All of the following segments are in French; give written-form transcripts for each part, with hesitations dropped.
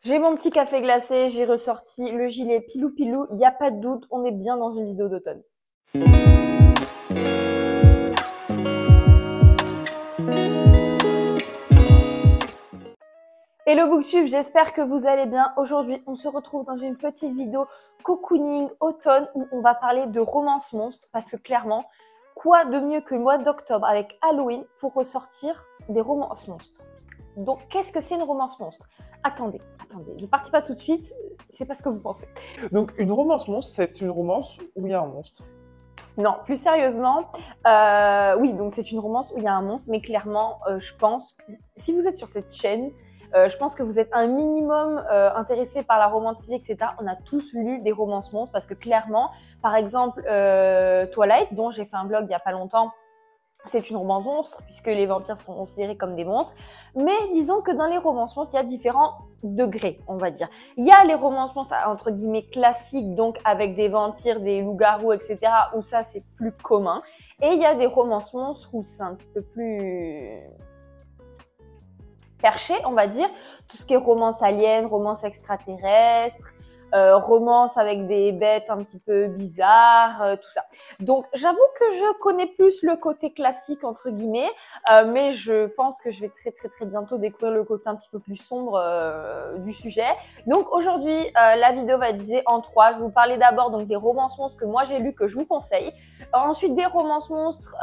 J'ai mon petit café glacé, j'ai ressorti le gilet pilou pilou, il n'y a pas de doute, on est bien dans une vidéo d'automne. Hello Booktube, j'espère que vous allez bien. Aujourd'hui, on se retrouve dans une petite vidéo cocooning automne où on va parler de romance monstre parce que clairement, quoi de mieux que le mois d'octobre avec Halloween pour ressortir des romances monstres. Donc, qu'est-ce que c'est une romance monstre? Attendez, ne partez pas tout de suite, c'est pas ce que vous pensez. Donc, une romance monstre, c'est une romance où il y a un monstre. Non, plus sérieusement, oui, donc c'est une romance où il y a un monstre, mais clairement, je pense que si vous êtes sur cette chaîne, je pense que vous êtes un minimum intéressé par la romantique, etc. On a tous lu des romances monstres parce que clairement, par exemple, Twilight, dont j'ai fait un blog il y a pas longtemps, c'est une romance monstre puisque les vampires sont considérés comme des monstres. Mais disons que dans les romances monstres, il y a différents degrés, on va dire. Il y a les romances monstres entre guillemets classiques, donc avec des vampires, des loups-garous, etc. où ça c'est plus commun. Et il y a des romances monstres où c'est un petit peu plus perché, on va dire. Tout ce qui est romance alien, romance extraterrestre, romance avec des bêtes un petit peu bizarres, tout ça. Donc j'avoue que je connais plus le côté classique entre guillemets, mais je pense que je vais très bientôt découvrir le côté un petit peu plus sombre du sujet. Donc aujourd'hui la vidéo va être divisée en trois. Je vais vous parler d'abord donc des romances monstres que moi j'ai lues, que je vous conseille. Ensuite des romances monstres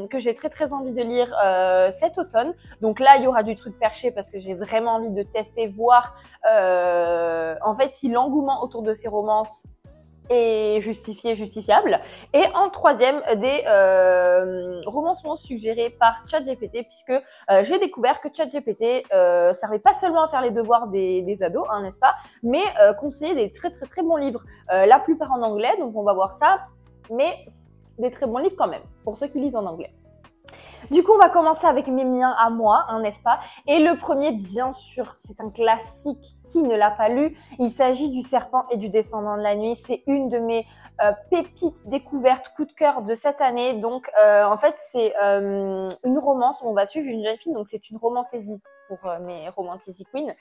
que j'ai très envie de lire cet automne. Donc là il y aura du truc perché parce que j'ai vraiment envie de tester, voir en fait si l'engouement autour de ces romances est justifié, justifiable. Et en troisième, des romances suggérées par ChatGPT, puisque j'ai découvert que ChatGPT servait pas seulement à faire les devoirs des ados, hein, n'est-ce pas, mais conseillait des très bons livres. La plupart en anglais, donc on va voir ça, mais des très bons livres quand même, pour ceux qui lisent en anglais. Du coup, on va commencer avec mes miens à moi, hein, n'est-ce pas? Et le premier, bien sûr, c'est un classique. Qui ne l'a pas lu? Il s'agit du Serpent et du Descendant de la Nuit. C'est une de mes pépites découvertes, coup de cœur de cette année. Donc, en fait, c'est une romance où on va suivre une jeune fille. Donc, c'est une romantaisie pour mes romantasy queens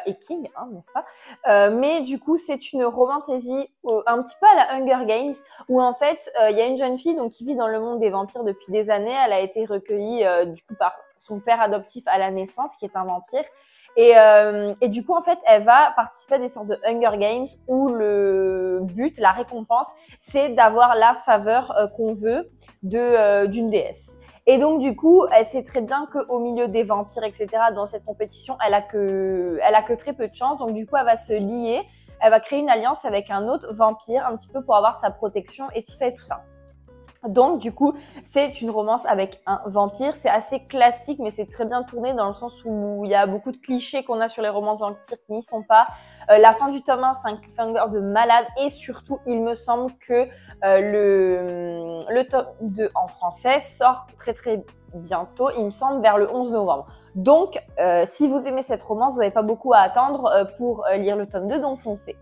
et king, hein, n'est-ce pas? Mais du coup, c'est une romantaisie un petit peu à la Hunger Games, où en fait, il y a une jeune fille donc qui vit dans le monde des vampires depuis des années. Elle a été recueillie du coup par son père adoptif à la naissance, qui est un vampire. Et du coup, en fait, elle va participer à des sortes de Hunger Games où le but, la récompense, c'est d'avoir la faveur qu'on veut d'une déesse. Et donc, du coup, elle sait très bien qu'au milieu des vampires, etc., dans cette compétition, elle a que très peu de chance. Donc, du coup, elle va se lier, elle va créer une alliance avec un autre vampire, un petit peu pour avoir sa protection et tout ça et tout ça. Donc, du coup, c'est une romance avec un vampire. C'est assez classique, mais c'est très bien tourné dans le sens où il y a beaucoup de clichés qu'on a sur les romances vampires qui n'y sont pas. La fin du tome 1, c'est un cliffhanger de malade. Et surtout, il me semble que le tome 2 en français sort très bientôt, il me semble, vers le 11 novembre. Donc, si vous aimez cette romance, vous n'avez pas beaucoup à attendre pour lire le tome 2, donc foncez.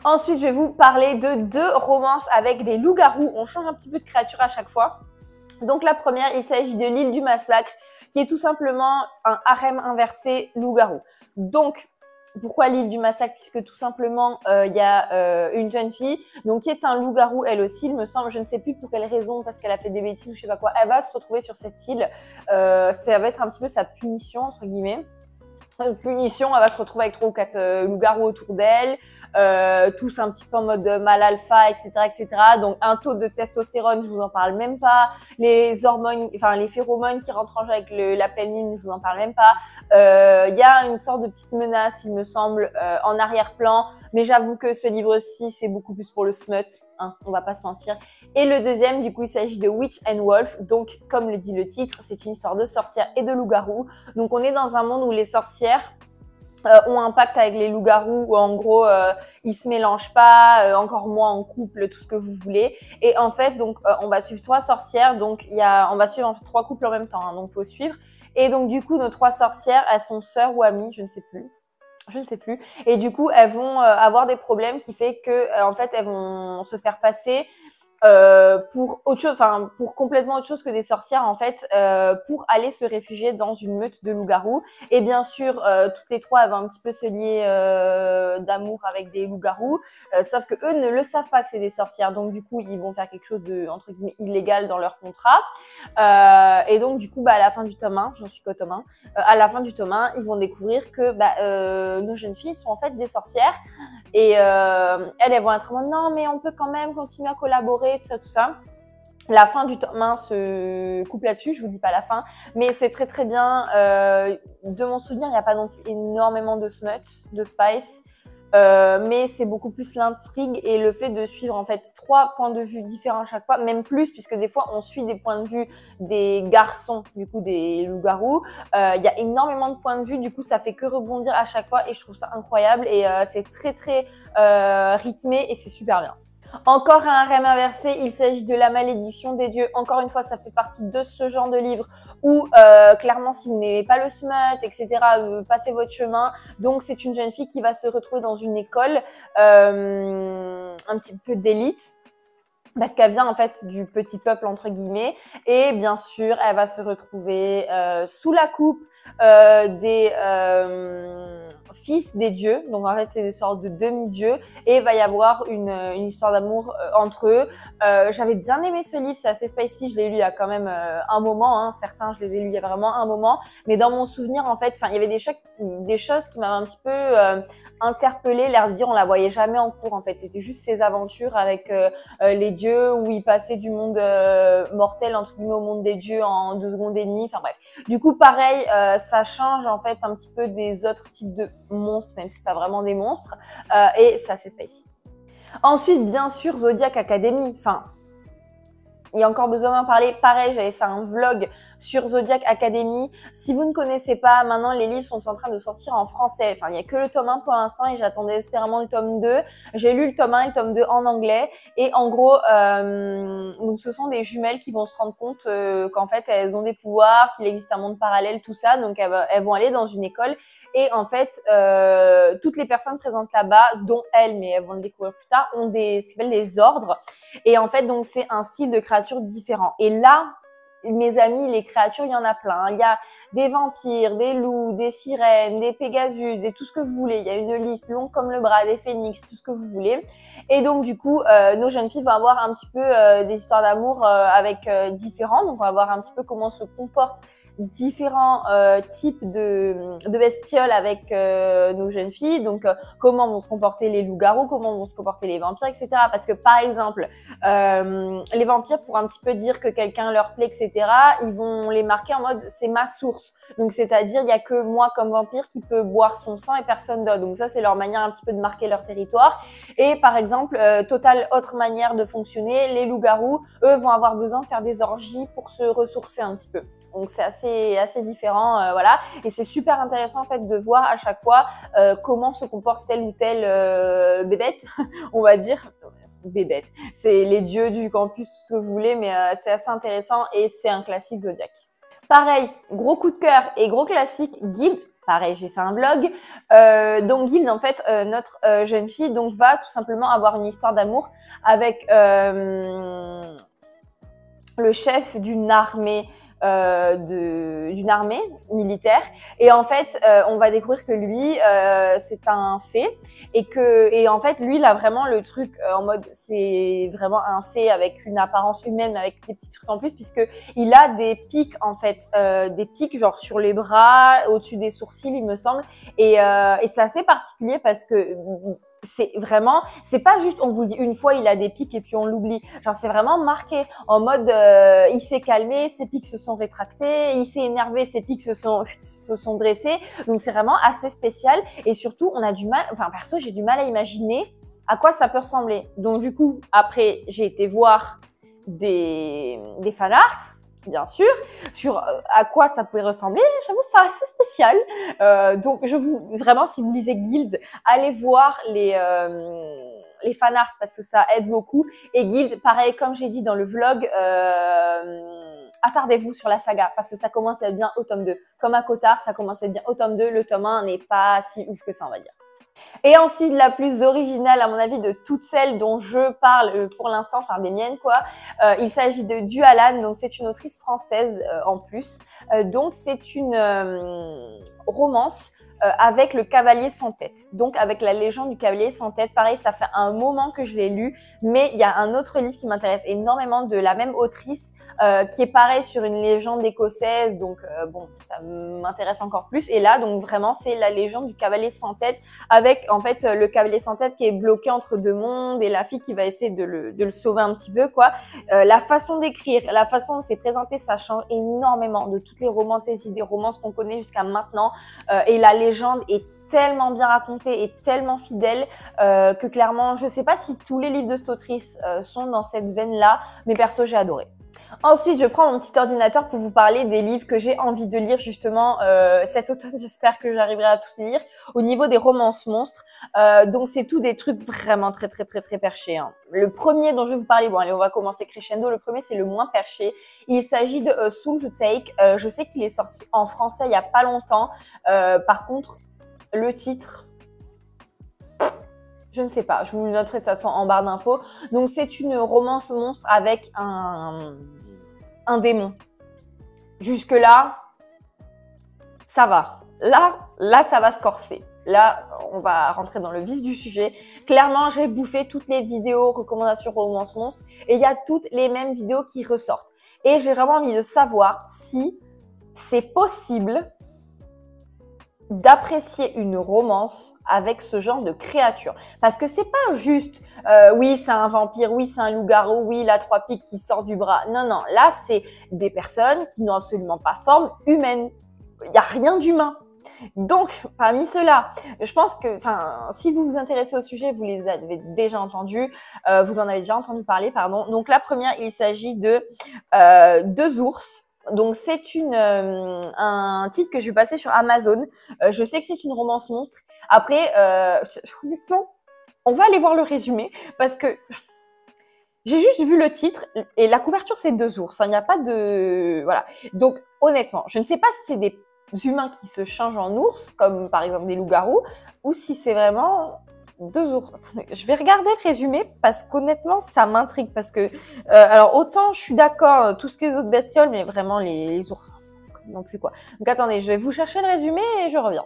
Ensuite, je vais vous parler de deux romances avec des loups-garous. On change un petit peu de créature à chaque fois. Donc la première, il s'agit de l'île du massacre, qui est tout simplement un harem inversé loup-garou. Donc, pourquoi l'île du massacre? Puisque tout simplement, il y a une jeune fille donc qui est un loup-garou, elle aussi, il me semble, je ne sais plus pour quelle raison, parce qu'elle a fait des bêtises ou je sais pas quoi. Elle va se retrouver sur cette île. Ça va être un petit peu sa punition, entre guillemets. Punition, elle va se retrouver avec 3 ou 4 loups-garous autour d'elle, tous un petit peu en mode mal alpha, etc. Donc un taux de testostérone, je vous en parle même pas. Les hormones, enfin les phéromones qui rentrent en jeu avec la pleine lune, je vous en parle même pas. Il y a une sorte de petite menace, il me semble, en arrière-plan. Mais j'avoue que ce livre-ci, c'est beaucoup plus pour le smut, hein, on va pas se mentir. Et le deuxième, du coup, il s'agit de Witch and Wolf. Donc, comme le dit le titre, c'est une histoire de sorcières et de loups-garous. Donc, on est dans un monde où les sorcières ont un pacte avec les loups-garous où en gros ils se mélangent pas, encore moins en couple, tout ce que vous voulez. Et en fait donc on va suivre 3 sorcières, donc on va suivre 3 couples en même temps, hein, donc faut suivre. Et donc du coup nos 3 sorcières, elles sont sœurs ou amies, je ne sais plus. Et du coup elles vont avoir des problèmes qui fait que en fait elles vont se faire passer pour autre chose, enfin pour complètement autre chose que des sorcières en fait, pour aller se réfugier dans une meute de loups-garous. Et bien sûr, toutes les trois elles vont un petit peu se lier d'amour avec des loups-garous, sauf que eux ne le savent pas que c'est des sorcières, donc du coup ils vont faire quelque chose de entre guillemets illégal dans leur contrat. Et donc du coup, à la fin du tome 1, j'en suis qu'au tome 1, à la fin du tome 1, ils vont découvrir que nos jeunes filles sont en fait des sorcières. Et elles vont être en mode non, mais on peut quand même continuer à collaborer, tout ça, tout ça. La fin du tome 1 se coupe là-dessus, je vous dis pas la fin, mais c'est très très bien. De mon souvenir, il n'y a pas non plus énormément de smut, de spice, mais c'est beaucoup plus l'intrigue et le fait de suivre en fait 3 points de vue différents à chaque fois, même plus puisque des fois on suit des points de vue des garçons, du coup des loups-garous. Il y a énormément de points de vue, du coup ça fait que rebondir à chaque fois et je trouve ça incroyable et c'est très très rythmé et c'est super bien. Encore un rêve inversé, il s'agit de la malédiction des dieux. Encore une fois, ça fait partie de ce genre de livre où clairement, si vous n'aimez pas le smut, etc., passez votre chemin. Donc, c'est une jeune fille qui va se retrouver dans une école un petit peu d'élite, parce qu'elle vient en fait du petit peuple entre guillemets, et bien sûr elle va se retrouver sous la coupe des fils des dieux, donc en fait c'est des sortes de demi-dieux, et il va y avoir une histoire d'amour entre eux. J'avais bien aimé ce livre, c'est assez spicy, je l'ai lu il y a quand même un moment, hein. Certains je les ai lus il y a vraiment un moment, mais dans mon souvenir en fait, il y avait des choses qui m'avaient un petit peu interpellée, l'air de dire on la voyait jamais en cours en fait, c'était juste ses aventures avec les dieux, où il passait du monde mortel entre guillemets au monde des dieux en 2 secondes et demie. Enfin bref. Du coup, pareil, ça change en fait un petit peu des autres types de monstres, même si c'est pas vraiment des monstres, et c'est assez spicy. Ensuite, bien sûr, Zodiac Academy. Enfin, il y a encore besoin d'en parler. Pareil, j'avais fait un vlog sur Zodiac Academy. Si vous ne connaissez pas, maintenant les livres sont en train de sortir en français. Enfin, il n'y a que le tome 1 pour l'instant et j'attendais espérément le tome 2. J'ai lu le tome 1 et le tome 2 en anglais. Et en gros, donc ce sont des jumelles qui vont se rendre compte qu'en fait, elles ont des pouvoirs, qu'il existe un monde parallèle, tout ça. Donc, elles vont aller dans une école. Et en fait, toutes les personnes présentes là-bas, dont elles, mais elles vont le découvrir plus tard, ont ce qu'ils appellent des ordres. Et en fait, donc, c'est un style de créature différent. Et là, mes amis, les créatures, il y en a plein. Il y a des vampires, des loups, des sirènes, des pégasus, et tout ce que vous voulez. Il y a une liste longue comme le bras, des phénix, tout ce que vous voulez. Et donc, du coup, nos jeunes filles vont avoir un petit peu des histoires d'amour avec différents. Donc, on va voir un petit peu comment se comportent différents types de bestioles avec nos jeunes filles. Donc, comment vont se comporter les loups-garous, comment vont se comporter les vampires, etc. Parce que, par exemple, les vampires, pour un petit peu dire que quelqu'un leur plaît, etc., ils vont les marquer en mode c'est ma source. Donc, c'est-à-dire, il y a que moi comme vampire qui peut boire son sang et personne d'autre. Donc, ça, c'est leur manière un petit peu de marquer leur territoire. Et par exemple, totale autre manière de fonctionner, les loups-garous, eux, vont avoir besoin de faire des orgies pour se ressourcer un petit peu. Donc, c'est assez différent, voilà. Et c'est super intéressant, en fait, de voir à chaque fois comment se comporte telle ou telle bébête, on va dire. Bébête. C'est les dieux du campus, ce que vous voulez, mais c'est assez intéressant et c'est un classique Zodiac. Pareil, gros coup de cœur et gros classique, Guild. Pareil, j'ai fait un vlog. Donc Guild, en fait, notre jeune fille donc va tout simplement avoir une histoire d'amour avec le chef d'une armée militaire, et en fait on va découvrir que lui c'est un fée, et en fait lui il a vraiment le truc en mode c'est vraiment un fée avec une apparence humaine avec des petits trucs en plus, puisque il a des pics en fait, des pics genre sur les bras, au-dessus des sourcils il me semble, et c'est assez particulier parce que c'est pas juste on vous le dit une fois il a des pics et puis on l'oublie, genre c'est vraiment marqué en mode il s'est calmé, ses pics se sont rétractés, il s'est énervé, ses pics se sont dressés, donc c'est vraiment assez spécial, et surtout on a du mal, enfin perso j'ai du mal à imaginer à quoi ça peut ressembler. Donc du coup après j'ai été voir des fan art, bien sûr, sur à quoi ça pouvait ressembler. J'avoue, c'est assez spécial. Donc, vraiment, si vous lisez Guild, allez voir les fanarts parce que ça aide beaucoup. Et Guild, pareil, comme j'ai dit dans le vlog, attardez-vous sur la saga parce que ça commence à être bien au tome 2. Comme à Cotard, ça commence à être bien au tome 2. Le tome 1 n'est pas si ouf que ça, on va dire. Et ensuite, la plus originale, à mon avis, de toutes celles dont je parle pour l'instant, enfin des miennes quoi, il s'agit de Dualan, donc c'est une autrice française en plus. Donc c'est une romance avec le cavalier sans tête, donc avec la légende du cavalier sans tête. Pareil, ça fait un moment que je l'ai lu, mais il y a un autre livre qui m'intéresse énormément de la même autrice qui est pareil sur une légende écossaise, donc bon, ça m'intéresse encore plus. Et là, donc vraiment, c'est la légende du cavalier sans tête avec en fait le cavalier sans tête qui est bloqué entre deux mondes et la fille qui va essayer de le sauver un petit peu quoi. La façon d'écrire, la façon dont c'est présenté, ça change énormément de toutes les romances, des romances qu'on connaît jusqu'à maintenant. Et la légende est tellement bien racontée et tellement fidèle que clairement, je sais pas si tous les livres de cette autrice sont dans cette veine-là, mais perso, j'ai adoré. Ensuite, je prends mon petit ordinateur pour vous parler des livres que j'ai envie de lire justement cet automne. J'espère que j'arriverai à tous les lire. Au niveau des romances monstres, donc c'est tout des trucs vraiment très perchés. Hein. Le premier dont je vais vous parler, bon allez, on va commencer crescendo. Le premier, c'est le moins perché. Il s'agit de Soul to Take. Je sais qu'il est sorti en français il y a pas longtemps. Par contre, le titre, je ne sais pas, je vous le noterai de toute façon en barre d'infos. Donc c'est une romance monstre avec un démon. Jusque là, ça va. Là, ça va se corser. Là, on va rentrer dans le vif du sujet. Clairement, j'ai bouffé toutes les vidéos recommandations romance monstre et il y a toutes les mêmes vidéos qui ressortent. Et j'ai vraiment envie de savoir si c'est possible d'apprécier une romance avec ce genre de créature. Parce que c'est pas juste, oui, c'est un vampire, oui, c'est un loup-garou, oui, il a trois pics qui sortent du bras. Non, non, là, c'est des personnes qui n'ont absolument pas forme humaine. Il n'y a rien d'humain. Donc, parmi ceux-là, je pense que, enfin, si vous vous intéressez au sujet, vous les avez déjà entendus, vous en avez déjà entendu parler, pardon. Donc, la première, il s'agit de Deux ours. Donc c'est un titre que je vais passer sur Amazon. Je sais que c'est une romance monstre. Après, honnêtement, on va aller voir le résumé parce que j'ai juste vu le titre et la couverture c'est deux ours. Il n'y a pas de voilà. Donc honnêtement, je ne sais pas si c'est des humains qui se changent en ours, comme par exemple des loups-garous, ou si c'est vraiment deux ours. Je vais regarder le résumé parce qu'honnêtement, ça m'intrigue parce que, alors autant je suis d'accord, tout ce qui est les autres bestioles, mais vraiment les ours non plus quoi. Donc attendez, je vais vous chercher le résumé et je reviens.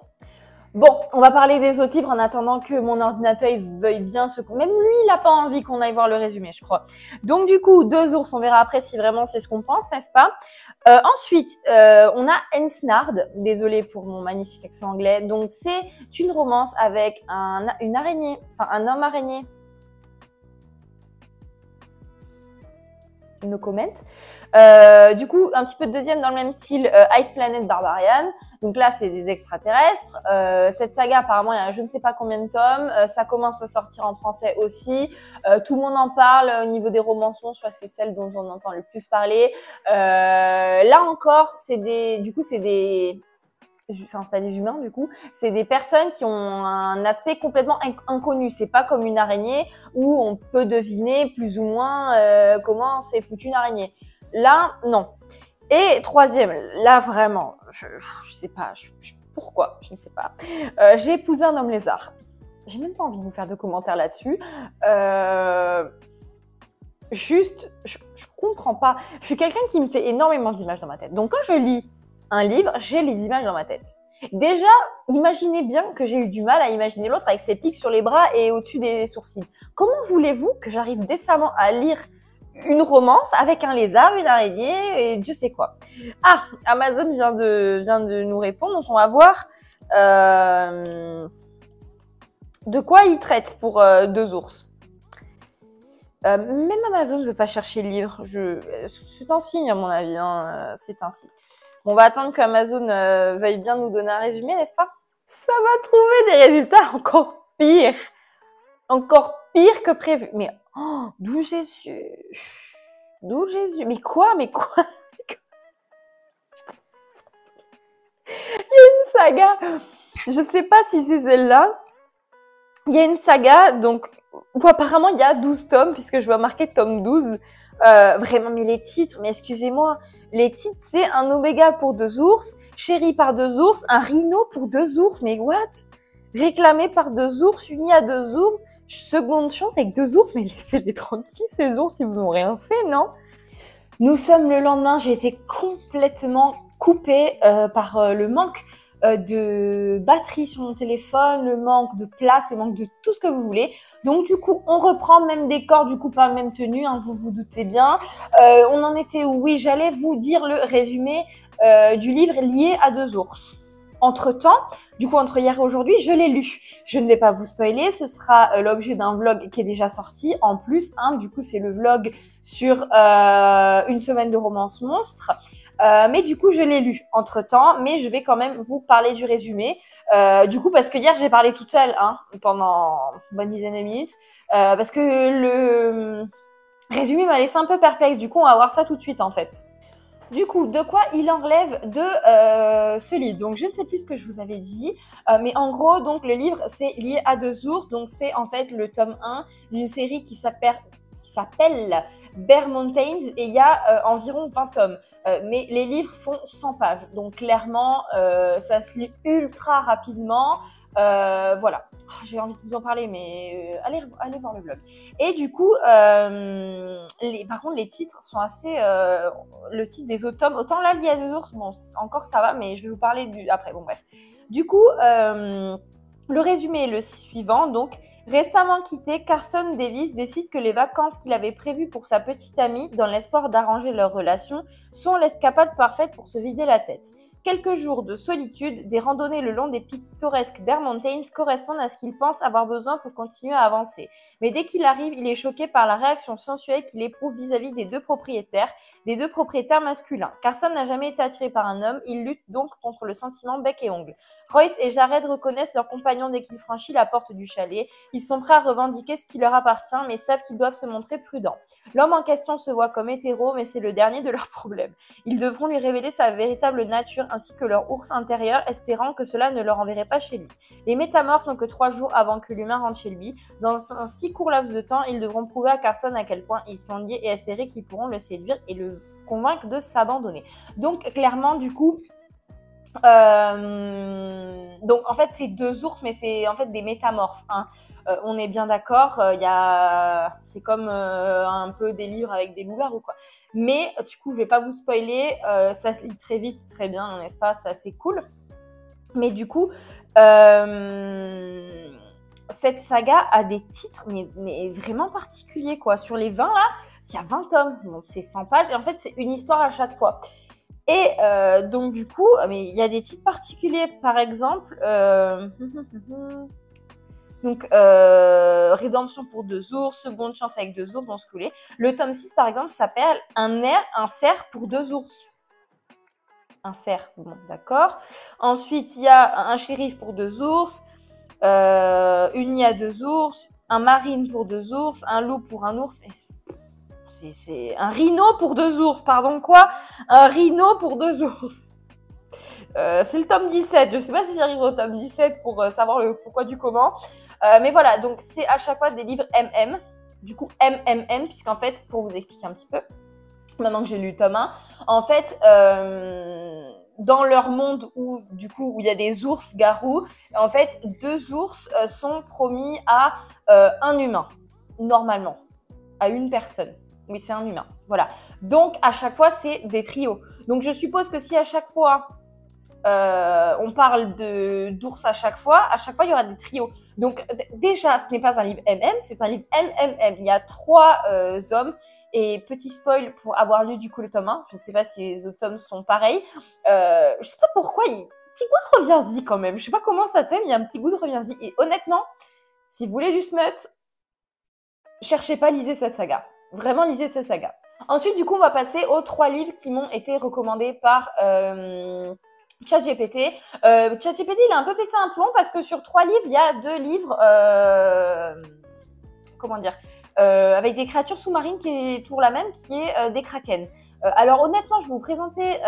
Bon, on va parler des autres livres en attendant que mon ordinateur veuille bien se... Même lui, il n'a pas envie qu'on aille voir le résumé, je crois. Donc du coup, Deux ours, on verra après si vraiment c'est ce qu'on pense, n'est-ce pas? Ensuite, on a Ensnard. Désolée pour mon magnifique accent anglais. Donc c'est une romance avec une araignée, enfin un homme araignée. No comment. Du coup, un petit peu de deuxième dans le même style, Ice Planet Barbarian. Donc là, c'est des extraterrestres. Cette saga, apparemment, il y a je ne sais pas combien de tomes. Ça commence à sortir en français aussi. Tout le monde en parle au niveau des romances monstres. Je crois que c'est celle dont on entend le plus parler. Là encore, c'est pas des humains du coup, c'est des personnes qui ont un aspect complètement inconnu. C'est pas comme une araignée où on peut deviner plus ou moins comment c'est foutu une araignée. Là, non. Et troisième, là vraiment, je sais pas, pourquoi, je ne sais pas. J'ai épousé un homme lézard. J'ai même pas envie de vous faire de commentaires là-dessus. Juste, je comprends pas. Je suis quelqu'un qui me fait énormément d'images dans ma tête. Donc quand je lis un livre, j'ai les images dans ma tête. Déjà, imaginez bien que j'ai eu du mal à imaginer l'autre avec ses pics sur les bras et au-dessus des sourcils. Comment voulez-vous que j'arrive décemment à lire une romance avec un lézard, une araignée et Dieu sait quoi? Ah, Amazon vient de nous répondre, donc on va voir de quoi il traite pour Deux ours. Même Amazon ne veut pas chercher le livre. C'est un signe à mon avis, hein, c'est un signe. On va attendre qu'Amazon veuille bien nous donner un résumé, n'est-ce pas? Ça va trouver des résultats encore pires que prévu. Mais d'où Jésus? D'où Jésus? Mais quoi? Il y a une saga. Je sais pas si c'est celle-là. Il y a une saga donc où apparemment il y a 12 tomes puisque je vois marqué tome 12. Vraiment, mais les titres, mais excusez-moi, les titres c'est un oméga pour deux ours, chéri par deux ours, un rhino pour deux ours, mais what? réclamé par 2 ours, unis à 2 ours, seconde chance avec 2 ours, mais laissez-les tranquilles ces ours, ils vous ont rien fait, non? Nous sommes le lendemain, j'ai été complètement coupée par le manque de batterie sur mon téléphone, le manque de place, le manque de tout ce que vous voulez. Donc du coup, on reprend même décor, du coup pas même tenue, hein, vous vous doutez bien. On en était où? Oui, j'allais vous dire le résumé du livre lié à 2 ours. Entre-temps, du coup entre hier et aujourd'hui, je l'ai lu. Je ne vais pas vous spoiler, ce sera l'objet d'un vlog qui est déjà sorti. En plus, hein, du coup c'est le vlog sur une semaine de romance monstre. Mais du coup, je l'ai lu entre-temps, mais je vais quand même vous parler du résumé. Du coup, parce que hier, j'ai parlé toute seule hein, pendant une bonne dizaine de minutes, parce que le résumé m'a laissé un peu perplexe. Du coup, on va voir ça tout de suite, en fait. Du coup, de quoi il enlève de ce livre? Donc, je ne sais plus ce que je vous avais dit, mais en gros, donc le livre, c'est lié à 2 ours. Donc, c'est en fait le tome 1 d'une série qui s'appelle Bear Mountains et il y a environ 20 tomes. Mais les livres font 100 pages. Donc clairement, ça se lit ultra rapidement. Voilà, j'ai envie de vous en parler, mais allez voir le vlog. Et du coup, par contre, les titres sont assez... le titre des autres tomes, autant là, il y a 2 ours, bon, encore ça va, mais je vais vous parler après. Bon, bref. Du coup, le résumé est le suivant. Donc, récemment quitté, Carson Davis décide que les vacances qu'il avait prévues pour sa petite amie, dans l'espoir d'arranger leur relation, sont l'escapade parfaite pour se vider la tête. Quelques jours de solitude, des randonnées le long des pittoresques Bear Mountains correspondent à ce qu'il pense avoir besoin pour continuer à avancer. Mais dès qu'il arrive, il est choqué par la réaction sensuelle qu'il éprouve vis-à-vis des deux propriétaires masculins. Carson n'a jamais été attiré par un homme, il lutte donc contre le sentiment bec et ongle. Royce et Jared reconnaissent leur compagnon dès qu'il franchit la porte du chalet. Ils sont prêts à revendiquer ce qui leur appartient, mais savent qu'ils doivent se montrer prudents. L'homme en question se voit comme hétéro, mais c'est le dernier de leurs problèmes. Ils devront lui révéler sa véritable nature ainsi que leur ours intérieur, espérant que cela ne leur enverrait pas chez lui. Les métamorphes n'ont que 3 jours avant que l'humain rentre chez lui. Dans un si court laps de temps, ils devront prouver à Carson à quel point ils sont liés et espérer qu'ils pourront le séduire et le convaincre de s'abandonner. Donc clairement, du coup, donc en fait c'est 2 ours, mais c'est en fait des métamorphes. Hein. On est bien d'accord. C'est comme un peu des livres avec des loups-garous quoi. Mais du coup je vais pas vous spoiler. Ça se lit très vite, très bien, n'est-ce pas? C'est assez cool. Mais du coup, cette saga a des titres mais vraiment particuliers quoi. Sur les 20 là, il y a 20 tomes, donc c'est 100 pages et en fait c'est une histoire à chaque fois. Et donc du coup, mais il y a des titres particuliers, par exemple, donc Rédemption pour 2 ours, Seconde chance avec 2 ours, dans ce que vous voulez. Le tome 6, par exemple, s'appelle Un cerf pour 2 ours. Un cerf, bon, d'accord. Ensuite, il y a Un shérif pour 2 ours, Une nuit à 2 ours, Un marine pour 2 ours, Un loup pour un ours. C'est un rhino pour 2 ours, pardon quoi? Un rhino pour 2 ours. C'est le tome 17, je sais pas si j'arrive au tome 17 pour savoir le pourquoi du comment. Mais voilà, donc c'est à chaque fois des livres MM. Du coup, MMM, puisqu'en fait, pour vous expliquer un petit peu, maintenant que j'ai lu le tome 1, en fait, dans leur monde où il y a des ours garous, en fait, 2 ours sont promis à un humain, normalement, à une personne. Oui, c'est un humain. Voilà. Donc, à chaque fois, c'est des trios. Donc, je suppose que si à chaque fois, on parle d'ours à chaque fois, il y aura des trios. Donc, déjà, ce n'est pas un livre MM, c'est un livre MMM. Il y a 3 hommes. Et petit spoil pour avoir lu du coup le tome 1, je ne sais pas si les autres tomes sont pareils. Je ne sais pas pourquoi, petit goût de reviens-y quand même. Je ne sais pas comment ça se fait, mais il y a un petit goût de reviens-y. Et honnêtement, si vous voulez du smut, cherchez pas, lisez cette saga. Vraiment, lisez cette saga. Ensuite, du coup, on va passer aux 3 livres qui m'ont été recommandés par ChatGPT. ChatGPT, il a un peu pété un plomb parce que sur 3 livres, il y a 2 livres, avec des créatures sous-marines qui est toujours la même, qui est des kraken. Alors honnêtement, je vais vous présenter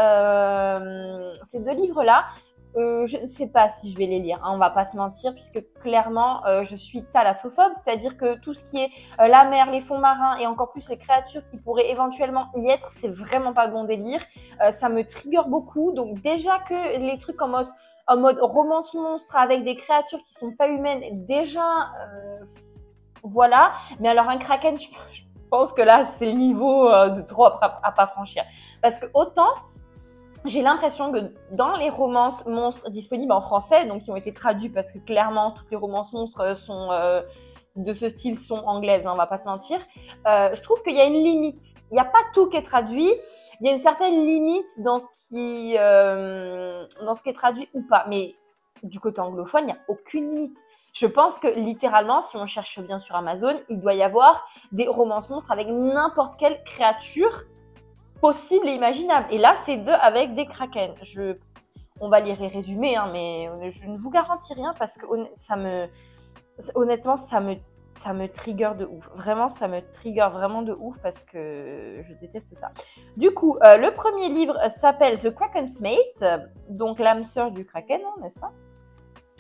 ces 2 livres-là. Je ne sais pas si je vais les lire, hein, on va pas se mentir, puisque clairement, je suis thalassophobe, c'est-à-dire que tout ce qui est la mer, les fonds marins et encore plus les créatures qui pourraient éventuellement y être, c'est vraiment pas bon délire. Ça me trigger beaucoup. Donc déjà que les trucs en mode en mode romance monstre avec des créatures qui sont pas humaines, déjà, voilà. Mais alors un kraken, je pense que là, c'est le niveau de trop à pas franchir. Parce que autant, j'ai l'impression que dans les romances monstres disponibles en français, donc qui ont été traduits parce que clairement, toutes les romances monstres sont de ce style sont anglaises, hein, on va pas se mentir. Je trouve qu'il y a une limite. Il n'y a pas tout qui est traduit. Il y a une certaine limite dans ce qui est traduit ou pas. Mais du côté anglophone, il n'y a aucune limite. Je pense que littéralement, si on cherche bien sur Amazon, il doit y avoir des romances monstres avec n'importe quelle créature possible et imaginable. Et là, c'est deux avec des kraken. On va lire les résumés, hein, mais je ne vous garantis rien parce que honnêtement, ça me trigger de ouf. Vraiment, ça me trigger vraiment de ouf parce que je déteste ça. Du coup, le premier livre s'appelle The Kraken's Mate, donc l'âme sœur du kraken, hein, n'est-ce pas?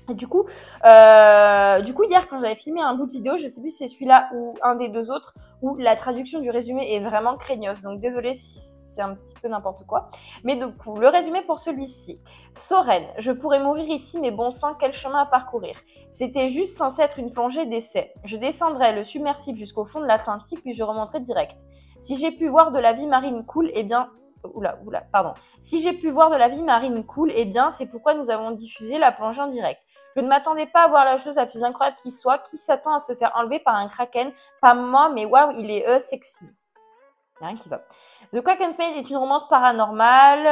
Et du coup, hier, quand j'avais filmé un bout de vidéo, je sais plus si c'est celui-là ou un des deux autres, où la traduction du résumé est vraiment craignos. Donc, désolée si c'est un petit peu n'importe quoi. Mais du coup, le résumé pour celui-ci. Soren, je pourrais mourir ici, mais bon sang, quel chemin à parcourir. C'était juste censé être une plongée d'essai. Je descendrai le submersible jusqu'au fond de l'Atlantique, puis je remonterai direct. Si j'ai pu voir de la vie marine cool, eh bien... Si j'ai pu voir de la vie marine cool, eh bien, c'est pourquoi nous avons diffusé la plongée en direct. Je ne m'attendais pas à voir la chose la plus incroyable qui soit. Qui s'attend à se faire enlever par un kraken? Pas moi, mais waouh, il est sexy. Il n'y a rien qui va. The Kraken's Mate est une romance paranormale,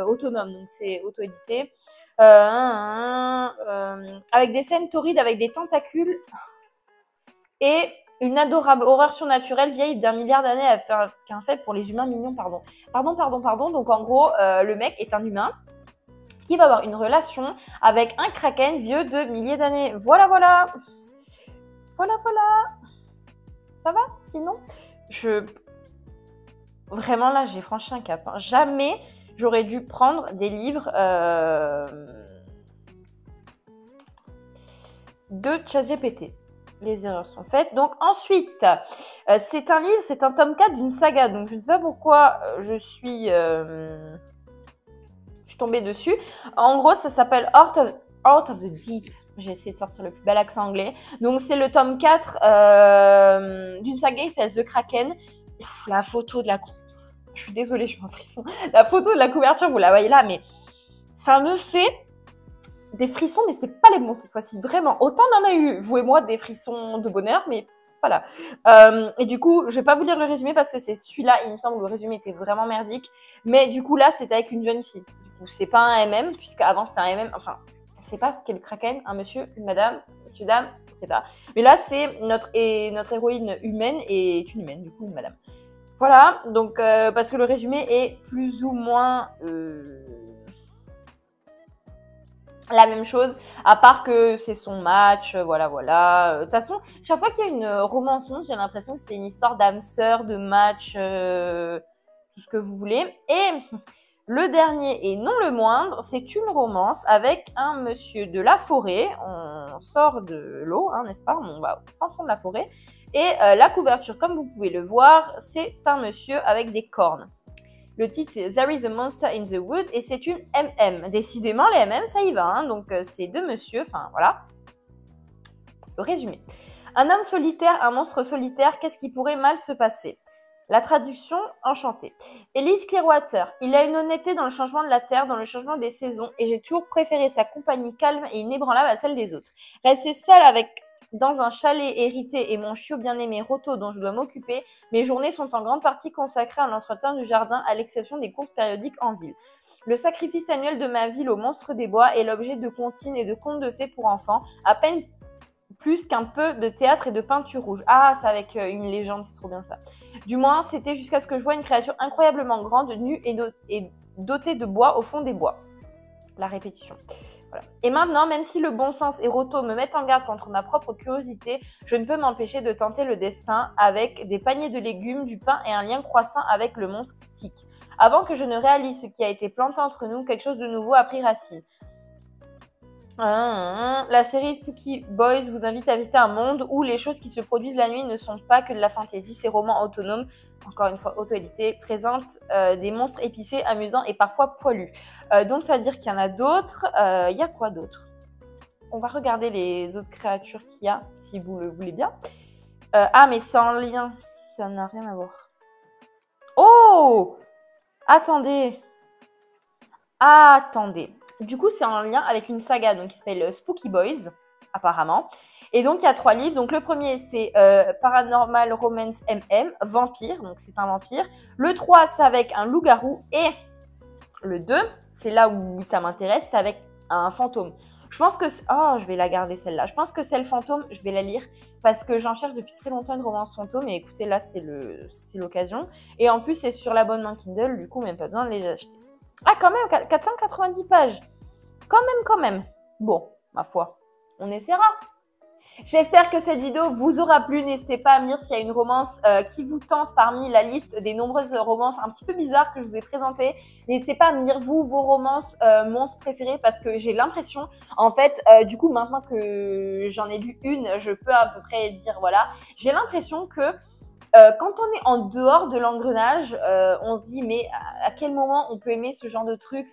autonome, donc c'est auto-édité. Avec des scènes torrides, avec des tentacules et une adorable horreur surnaturelle vieille d'1 milliard d'années à faire qu'un fait pour les humains mignons, pardon. Donc en gros, le mec est un humain qui va avoir une relation avec un kraken vieux de milliers d'années. Voilà. Ça va, sinon Vraiment, là, j'ai franchi un cap. Hein. Jamais j'aurais dû prendre des livres de ChatGPT. Les erreurs sont faites. Donc ensuite, c'est un livre, c'est un tome 4 d'une saga. Donc je ne sais pas pourquoi je suis tombée dessus. En gros, ça s'appelle Heart of the Deep. J'ai essayé de sortir le plus bel accent anglais. Donc c'est le tome 4 d'une saga qui s'appelle The Kraken. La photo de la... Je suis désolée, je suis en frisson. La photo de la couverture, vous la voyez là, mais ça me fait des frissons, mais c'est pas les bons cette fois-ci, vraiment. Autant on en a eu, vous et moi, des frissons de bonheur, mais voilà. Et du coup, je vais pas vous lire le résumé parce que c'est celui-là, il me semble, le résumé était vraiment merdique. Mais du coup, là, c'était avec une jeune fille. Du coup, c'est pas un MM, puisqu'avant, c'était un MM. Enfin, on sait pas ce qu'est le kraken, un monsieur, une madame, messieurs, dames, on sait pas. Mais là, c'est notre héroïne humaine est une humaine, du coup, une madame. Voilà, donc, parce que le résumé est plus ou moins... la même chose, à part que c'est son match, voilà. De toute façon, chaque fois qu'il y a une romance, j'ai l'impression que c'est une histoire d'âme sœur, de match, tout ce que vous voulez. Et le dernier, et non le moindre, c'est une romance avec un monsieur de la forêt. On sort de l'eau, hein, n'est-ce pas? On va au fin fond de la forêt. Et la couverture, comme vous pouvez le voir, c'est un monsieur avec des cornes. Le titre, c'est There is a Monster in the Wood et c'est une MM. Décidément, les MM, ça y va. Hein. Donc, c'est deux monsieur. Enfin, voilà. Le résumé. Un homme solitaire, un monstre solitaire, qu'est-ce qui pourrait mal se passer? La traduction enchantée. Elise Clearwater. Il a une honnêteté dans le changement de la terre, dans le changement des saisons et j'ai toujours préféré sa compagnie calme et inébranlable à celle des autres. Rester seule dans un chalet hérité et mon chiot bien-aimé Roto dont je dois m'occuper, mes journées sont en grande partie consacrées à l'entretien du jardin à l'exception des courses périodiques en ville. Le sacrifice annuel de ma ville au monstre des bois est l'objet de comptines et de contes de fées pour enfants, à peine plus qu'un peu de théâtre et de peinture rouge. Ah, c'est avec une légende, c'est trop bien ça. Du moins, c'était jusqu'à ce que je voie une créature incroyablement grande, nue et dotée de bois au fond des bois. La répétition. Voilà. Et maintenant, même si le bon sens et Roto me mettent en garde contre ma propre curiosité, je ne peux m'empêcher de tenter le destin avec des paniers de légumes, du pain et un lien croissant avec le monstre Stick. Avant que je ne réalise ce qui a été planté entre nous, quelque chose de nouveau a pris racine. La série Spooky Boys vous invite à visiter un monde où les choses qui se produisent la nuit ne sont pas que de la fantaisie. Ces romans autonomes, encore une fois auto-édités, présentent des monstres épicés, amusants et parfois poilus. Donc ça veut dire qu'il y en a d'autres. Il y a quoi d'autre? On va regarder les autres créatures qu'il y a, si vous le voulez bien. Ah, mais c'est en lien. Ça n'a rien à voir. Oh! Attendez. Attendez. Du coup, c'est en lien avec une saga donc, qui s'appelle Spooky Boys, apparemment. Et donc, il y a 3 livres. Donc, le premier, c'est Paranormal Romance MM, Vampire. Donc, c'est un vampire. Le 3, c'est avec un loup-garou. Et le 2, c'est là où ça m'intéresse, c'est avec un fantôme. Je pense que... Oh, je vais la garder celle-là. Je pense que c'est le fantôme. Je vais la lire parce que j'en cherche depuis très longtemps une romance fantôme. Et écoutez, là, c'est l'occasion. Et en plus, c'est sur l'abonnement Kindle. Du coup, même pas besoin de les acheter. Ah, quand même, 490 pages. Quand même. Bon, ma foi, on essaiera. J'espère que cette vidéo vous aura plu. N'hésitez pas à me dire s'il y a une romance qui vous tente parmi la liste des nombreuses romances un petit peu bizarres que je vous ai présentées. N'hésitez pas à me dire, vous, vos romances monstres préférées, parce que j'ai l'impression, en fait, du coup, maintenant que j'en ai lu une, je peux à peu près dire, voilà, j'ai l'impression que quand on est en dehors de l'engrenage, on se dit mais à quel moment on peut aimer ce genre de truc?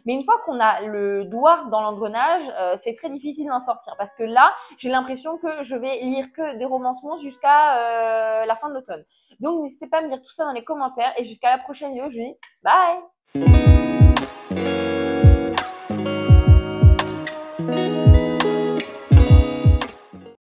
Mais une fois qu'on a le doigt dans l'engrenage, c'est très difficile d'en sortir parce que là, j'ai l'impression que je vais lire que des romancements jusqu'à la fin de l'automne. Donc n'hésitez pas à me dire tout ça dans les commentaires et jusqu'à la prochaine vidéo, je vous dis bye.